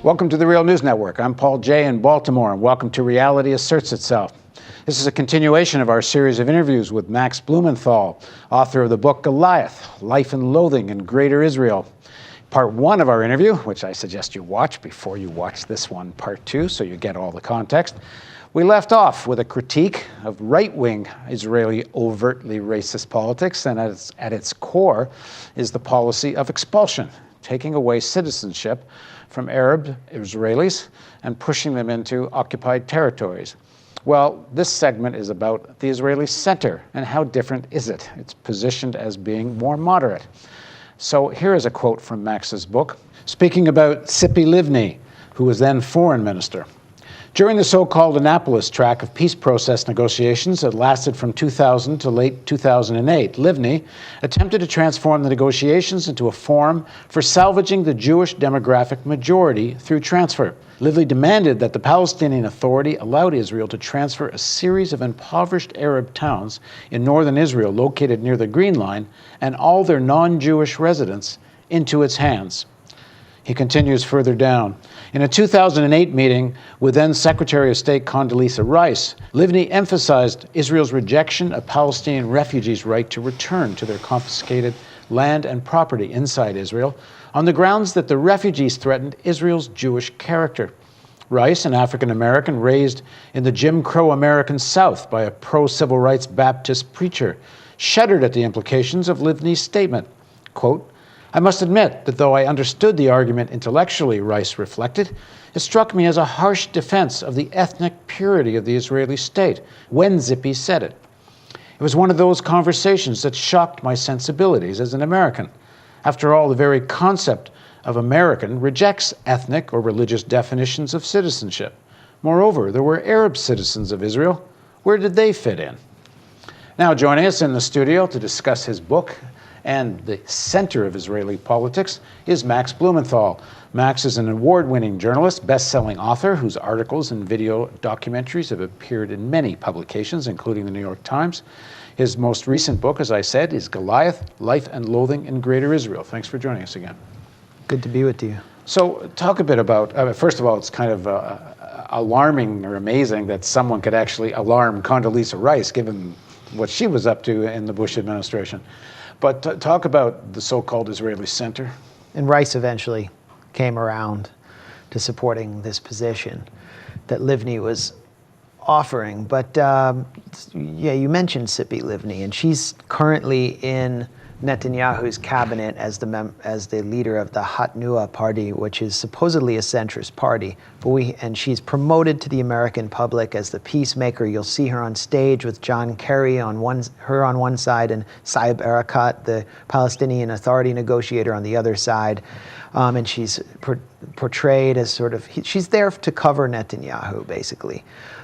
Welcome to the Real News Network. I'm Paul Jay in Baltimore, and welcome to Reality Asserts Itself. This is a continuation of our series of interviews with Max Blumenthal, author of the book Goliath, Life and Loathing in Greater Israel. Part one of our interview, which I suggest you watch before you watch this one, part two, so you get all the context. We left off with a critique of right-wing Israeli overtly racist politics, and at its core is the policy of expulsion, taking away citizenship from Arab Israelis and pushing them into occupied territories. Well, this segment is about the Israeli center, and how different is it? It's positioned as being more moderate. So here is a quote from Max's book, speaking about Tzipi Livni, who was then foreign minister. During the so-called Annapolis track of peace process negotiations that lasted from 2000 to late 2008, Livni attempted to transform the negotiations into a forum for salvaging the Jewish demographic majority through transfer. Livni demanded that the Palestinian Authority allowed Israel to transfer a series of impoverished Arab towns in northern Israel located near the Green Line and all their non-Jewish residents into its hands. He continues further down. In a 2008 meeting with then Secretary of State Condoleezza Rice, Livni emphasized Israel's rejection of Palestinian refugees' right to return to their confiscated land and property inside Israel on the grounds that the refugees threatened Israel's Jewish character. Rice, an African American raised in the Jim Crow American South by a pro-civil rights Baptist preacher, shuddered at the implications of Livni's statement. Quote, "I must admit that though I understood the argument intellectually," Rice reflected, "it struck me as a harsh defense of the ethnic purity of the Israeli state when Tzipi said it. It was one of those conversations that shocked my sensibilities as an American. After all, the very concept of American rejects ethnic or religious definitions of citizenship. Moreover, there were Arab citizens of Israel. Where did they fit in?" Now joining us in the studio to discuss his book and the center of Israeli politics is Max Blumenthal. Max is an award-winning journalist, best-selling author whose articles and video documentaries have appeared in many publications, including the New York Times. His most recent book, as I said, is Goliath, Life and Loathing in Greater Israel. Thanks for joining us again. Good to be with you. So talk a bit about, first of all, it's kind of alarming or amazing that someone could actually alarm Condoleezza Rice, given what she was up to in the Bush administration. But talk about the so-called Israeli center. And Rice eventually came around to supporting this position that Livni was offering. But yeah, you mentioned Tzipi Livni, and she's currently in Netanyahu's cabinet as the leader of the Hatnua party, which is supposedly a centrist party. And she's promoted to the American public as the peacemaker. You'll see her on stage with John Kerry on one side and Saeb Erekat, the Palestinian Authority negotiator, on the other side. And she's portrayed as she's there to cover Netanyahu, basically.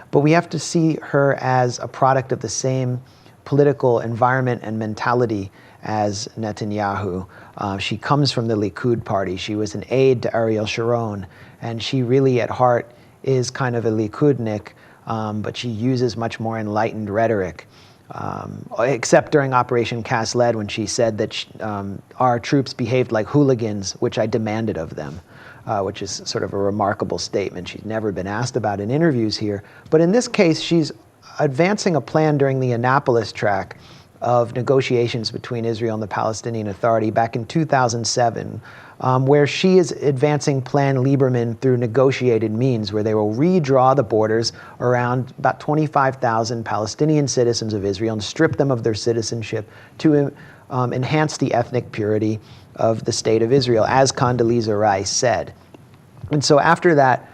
But we have to see her as a product of the same political environment and mentality as Netanyahu. She comes from the Likud party. She was an aide to Ariel Sharon, and she really at heart is kind of a Likudnik, but she uses much more enlightened rhetoric, except during Operation Cast Lead, when she said that our troops behaved like hooligans, which I demanded of them, which is sort of a remarkable statement. She's never been asked about in interviews here. But in this case, she's advancing a plan during the Annapolis track of negotiations between Israel and the Palestinian Authority back in 2007, where she is advancing Plan Lieberman through negotiated means, where they will redraw the borders around about 25,000 Palestinian citizens of Israel and strip them of their citizenship to enhance the ethnic purity of the state of Israel, as Condoleezza Rice said. And so after that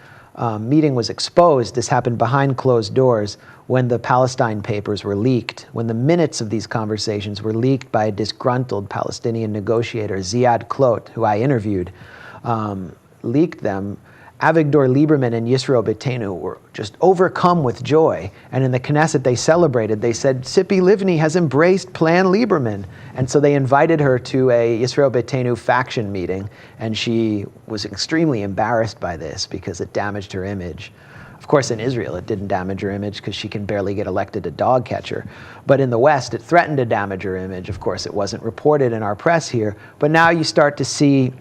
meeting was exposed, this happened behind closed doors, when the Palestine papers were leaked, when the minutes of these conversations were leaked by a disgruntled Palestinian negotiator, Ziad Klot, who I interviewed, leaked them, Avigdor Lieberman and Yisrael Pt2 were just overcome with joy. And in the Knesset they celebrated. They said, Tzipi Livni has embraced Plan Lieberman. And so they invited her to a Yisrael Pt2 faction meeting. And she was extremely embarrassed by this because it damaged her image. Of course, in Israel, it didn't damage her image because she can barely get elected a dog catcher. But in the West, it threatened to damage her image. Of course, it wasn't reported in our press here. But now you start to see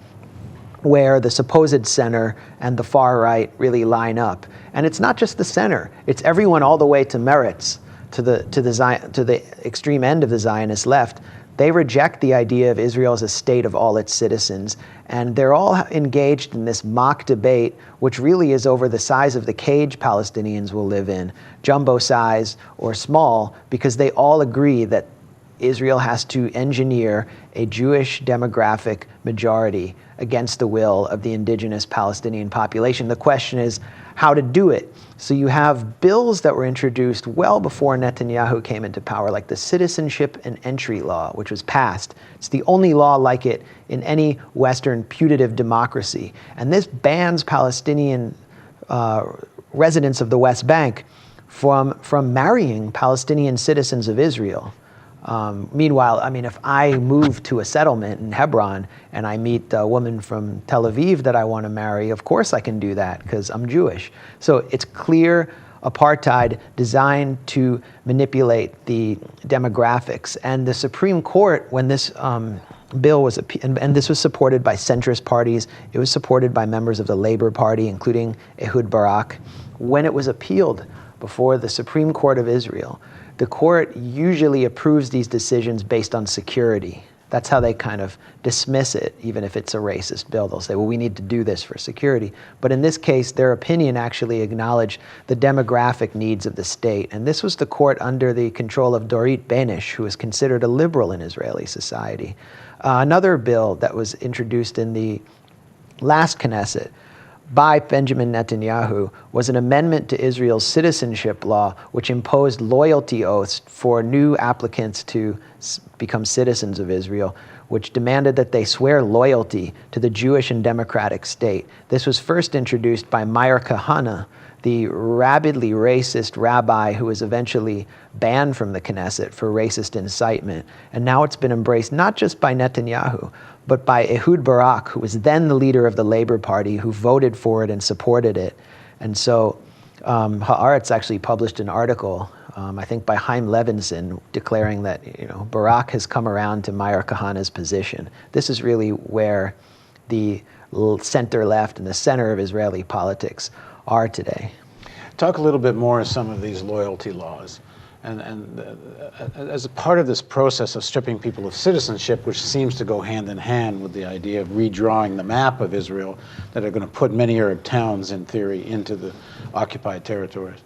where the supposed center and the far right really line up. And it's not just the center, it's everyone all the way to Meretz, to the extreme end of the Zionist left. They reject the idea of Israel as a state of all its citizens, and they're all engaged in this mock debate, which really is over the size of the cage Palestinians will live in, jumbo size or small, because they all agree that Israel has to engineer a Jewish demographic majority against the will of the indigenous Palestinian population. The question is how to do it. So you have bills that were introduced well before Netanyahu came into power, like the Citizenship and Entry Law, which was passed. It's the only law like it in any Western putative democracy. And this bans Palestinian residents of the West Bank from marrying Palestinian citizens of Israel. Meanwhile, I mean, if I move to a settlement in Hebron and I meet a woman from Tel Aviv that I want to marry, of course I can do that because I'm Jewish. So it's clear apartheid designed to manipulate the demographics. And the Supreme Court, when this bill was, and this was supported by centrist parties, it was supported by members of the Labor Party, including Ehud Barak, when it was appealed before the Supreme Court of Israel, the court usually approves these decisions based on security. That's how they kind of dismiss it, even if it's a racist bill. They'll say, well, we need to do this for security. But in this case, their opinion actually acknowledged the demographic needs of the state. And this was the court under the control of Dorit Benish, who is considered a liberal in Israeli society. Another bill that was introduced in the last Knesset by Benjamin Netanyahu was an amendment to Israel's citizenship law, which imposed loyalty oaths for new applicants to become citizens of Israel, which demanded that they swear loyalty to the Jewish and democratic state. This was first introduced by Meir Kahane, the rabidly racist rabbi who was eventually banned from the Knesset for racist incitement. And now it's been embraced not just by Netanyahu, but by Ehud Barak, who was then the leader of the Labor Party, who voted for it and supported it. And so Haaretz actually published an article, I think by Chaim Levinson, declaring that Barak has come around to Meir Kahane's position. This is really where the center-left and the center of Israeli politics are today. Talk a little bit more of some of these loyalty laws. And as a part of this process of stripping people of citizenship, which seems to go hand in hand with the idea of redrawing the map of Israel that are going to put many Arab towns, in theory, into the occupied territories.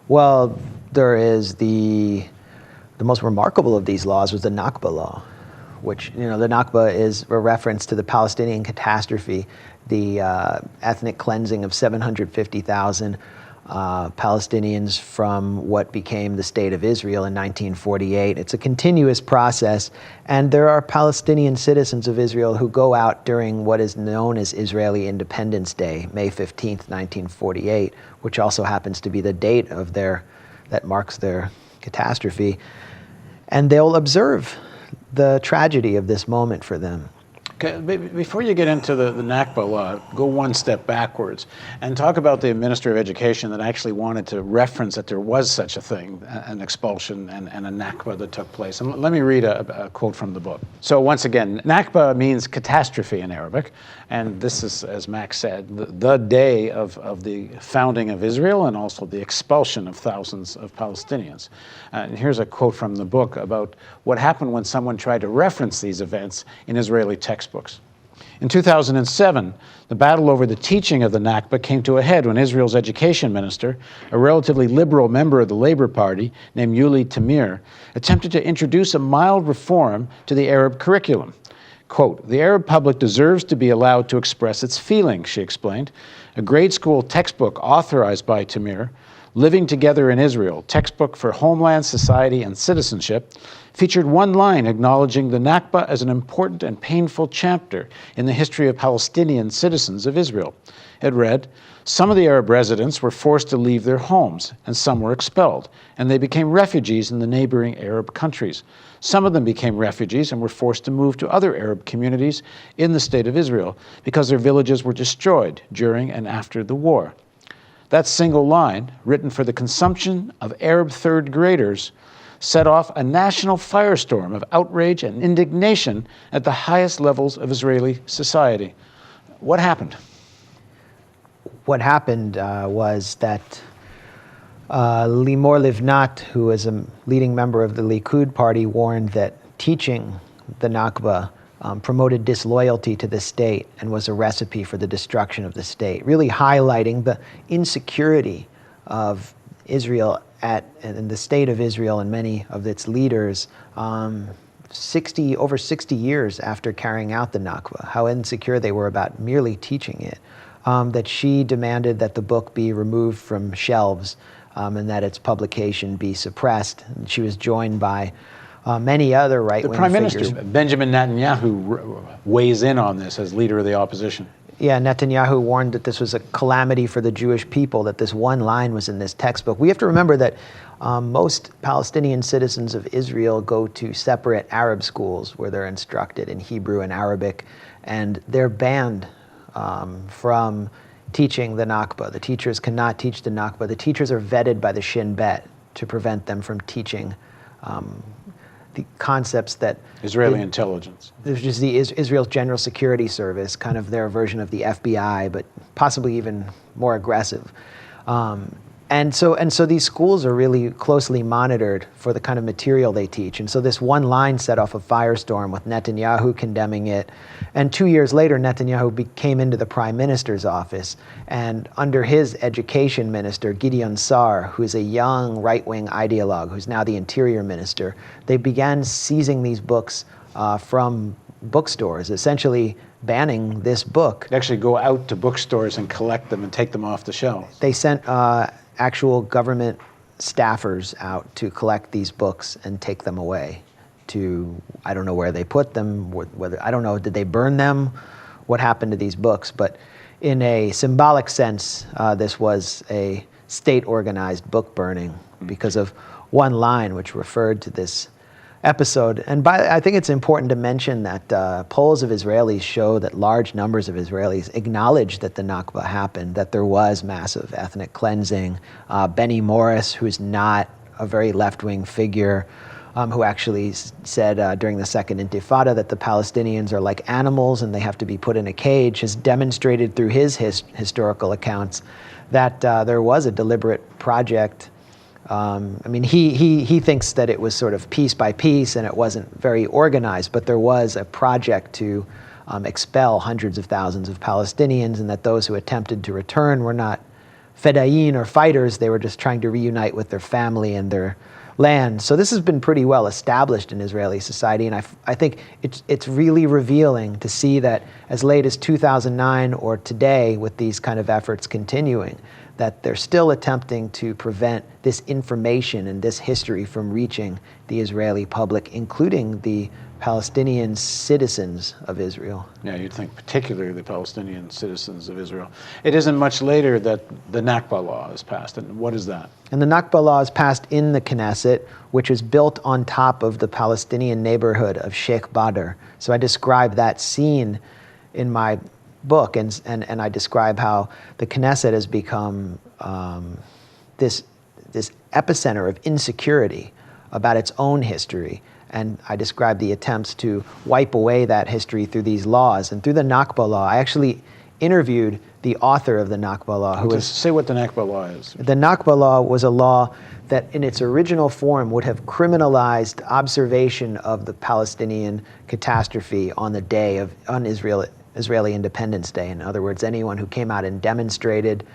Well, there is the most remarkable of these laws was the Nakba law, which, the Nakba is a reference to the Palestinian catastrophe, the ethnic cleansing of 750,000 Palestinians from what became the State of Israel in 1948. It's a continuous process, and there are Palestinian citizens of Israel who go out during what is known as Israeli Independence Day, May 15th, 1948, which also happens to be the date of that marks their catastrophe, and they'll observe the tragedy of this moment for them. Okay, before you get into the Nakba law, go one step backwards and talk about the Minister of Education that actually wanted to reference that there was such a thing, an expulsion and a Nakba that took place. And let me read a quote from the book. So once again, Nakba means catastrophe in Arabic, and this is, as Max said, the day of the founding of Israel and also the expulsion of thousands of Palestinians. And here's a quote from the book about what happened when someone tried to reference these events in Israeli textbooks. In 2007, the battle over the teaching of the Nakba came to a head when Israel's education minister, a relatively liberal member of the Labor Party named Yuli Tamir, attempted to introduce a mild reform to the Arab curriculum. Quote, "The Arab public deserves to be allowed to express its feelings," she explained. A grade school textbook authorized by Tamir, Living Together in Israel, Textbook for Homeland, Society, and Citizenship, featured one line acknowledging the Nakba as an important and painful chapter in the history of Palestinian citizens of Israel. It read, "Some of the Arab residents were forced to leave their homes, and some were expelled, and they became refugees in the neighboring Arab countries. Some of them became refugees and were forced to move to other Arab communities in the State of Israel because their villages were destroyed during and after the war." That single line, written for the consumption of Arab third graders, set off a national firestorm of outrage and indignation at the highest levels of Israeli society. What happened? What happened was that Limor Livnat, who is a leading member of the Likud party, warned that teaching the Nakba promoted disloyalty to the state and was a recipe for the destruction of the state, really highlighting the insecurity of Israel and the state of Israel and many of its leaders over 60 years after carrying out the Nakba, how insecure they were about merely teaching it, that she demanded that the book be removed from shelves and that its publication be suppressed. And she was joined by many other right-wing The Prime figures. Minister, Benjamin Netanyahu, weighs in on this as leader of the opposition. Yeah, Netanyahu warned that this was a calamity for the Jewish people, that this one line was in this textbook. We have to remember that most Palestinian citizens of Israel go to separate Arab schools where they're instructed in Hebrew and Arabic, and they're banned from teaching the Nakba. The teachers cannot teach the Nakba. The teachers are vetted by the Shin Bet to prevent them from teaching the concepts that Israeli intelligence. There's just the Israel's General Security Service, kind of their version of the FBI, but possibly even more aggressive. And so these schools are really closely monitored for the kind of material they teach. And so this one line set off a firestorm with Netanyahu condemning it. And 2 years later, Netanyahu came into the prime minister's office. And under his education minister, Gideon Sar, who is a young right-wing ideologue, who's now the interior minister, they began seizing these books from bookstores, essentially banning this book. They actually go out to bookstores and collect them and take them off the shelves. They sent actual government staffers out to collect these books and take them away to, I don't know where they put them, whether, I don't know, did they burn them? What happened to these books? But in a symbolic sense, this was a state-organized book burning because of one line which referred to this episode. And I think it's important to mention that polls of Israelis show that large numbers of Israelis acknowledge that the Nakba happened, that there was massive ethnic cleansing. Benny Morris, who's not a very left-wing figure, who actually said during the Second Intifada that the Palestinians are like animals and they have to be put in a cage, has demonstrated through his historical accounts that there was a deliberate project. I mean, he thinks that it was sort of piece by piece and it wasn't very organized, but there was a project to expel hundreds of thousands of Palestinians, and that those who attempted to return were not fedayeen or fighters, they were just trying to reunite with their family and their land. So this has been pretty well established in Israeli society, and I think it's really revealing to see that as late as 2009 or today, with these kind of efforts continuing, that they're still attempting to prevent this information and this history from reaching the Israeli public, including the Palestinian citizens of Israel. Yeah, you'd think particularly the Palestinian citizens of Israel. It isn't much later that the Nakba law is passed, and what is that? And the Nakba law is passed in the Knesset, which is built on top of the Palestinian neighborhood of Sheikh Badr. So I describe that scene in my book, and I describe how the Knesset has become this epicenter of insecurity about its own history. And I describe the attempts to wipe away that history through these laws. And through the Nakba law, I actually interviewed the author of the Nakba law, who was... Say what the Nakba law is. The Nakba law was a law that in its original form would have criminalized observation of the Palestinian catastrophe on the day of Israeli Independence Day. In other words, anyone who came out and demonstrated,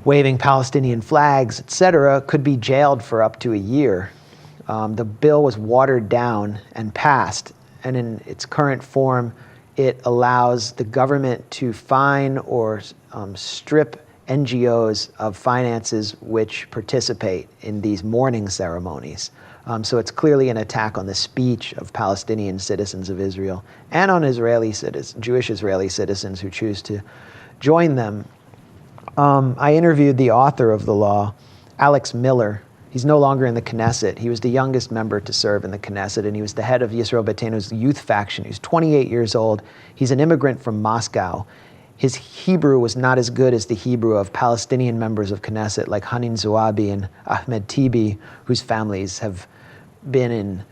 waving Palestinian flags, etc., could be jailed for up to a year. The bill was watered down and passed, and in its current form, it allows the government to fine or strip NGOs of finances which participate in these mourning ceremonies. So it's clearly an attack on the speech of Palestinian citizens of Israel and on Jewish Israeli citizens who choose to join them. I interviewed the author of the law, Alex Miller. He's no longer in the Knesset. He was the youngest member to serve in the Knesset, and he was the head of Yisrael Beiteinu's youth faction. He's 28 years old. He's an immigrant from Moscow. His Hebrew was not as good as the Hebrew of Palestinian members of Knesset like Hanin Zouabi and Ahmed Tibi, whose families have been in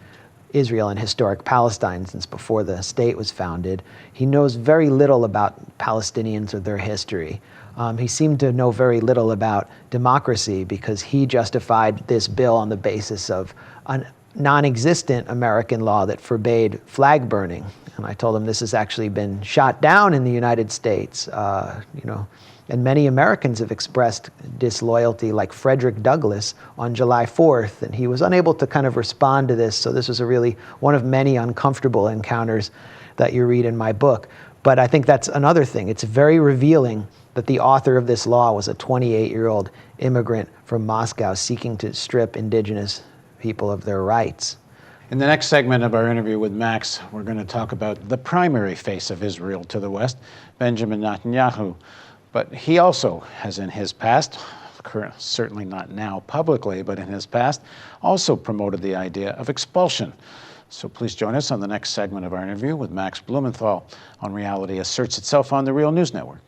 Israel and historic Palestine since before the state was founded. He knows very little about Palestinians or their history. He seemed to know very little about democracy because he justified this bill on the basis of a non-existent American law that forbade flag burning. And I told him this has actually been shot down in the United States, and many Americans have expressed disloyalty, like Frederick Douglass on July 4th, and he was unable to kind of respond to this. So this was one of many uncomfortable encounters that you read in my book. But I think that's another thing. It's very revealing that the author of this law was a 28-year-old immigrant from Moscow seeking to strip indigenous people of their rights. In the next segment of our interview with Max, we're going to talk about the primary face of Israel to the West, Benjamin Netanyahu. But he also has in his past, certainly not now publicly, but in his past, also promoted the idea of expulsion. So please join us on the next segment of our interview with Max Blumenthal on Reality Asserts Itself on the Real News Network.